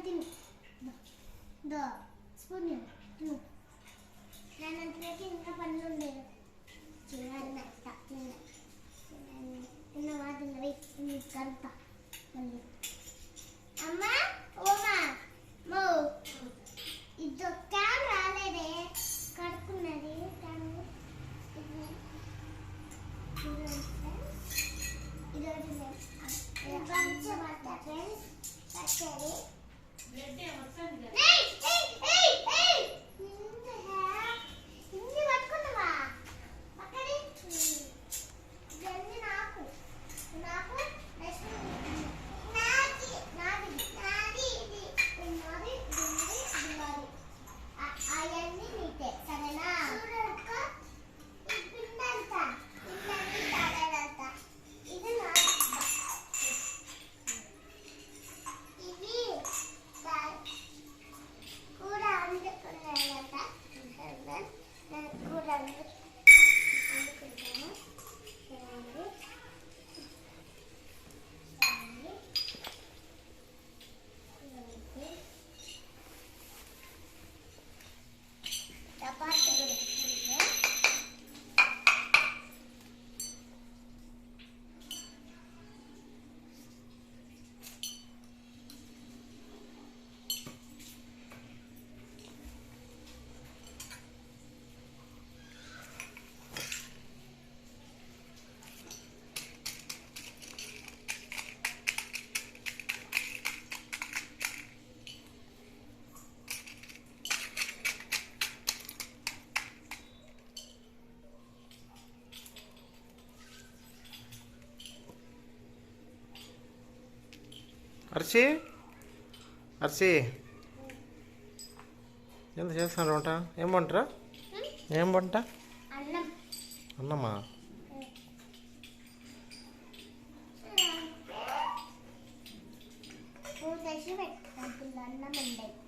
తిను దో స్పూన్ తిను నేను అంతలోకి ఇంకా పనులు ఉండేది చిన్న వాటిని కలుపుతా మళ్ళీ అమ్మా ఓమా మో ఇది క్యాన్ రాలేదే కడుక్కున్నది అర్చి అర్చి ఎంత చేస్తున్నారు వంట ఏం వంటరా ఏం వంట అన్నమా అన్నం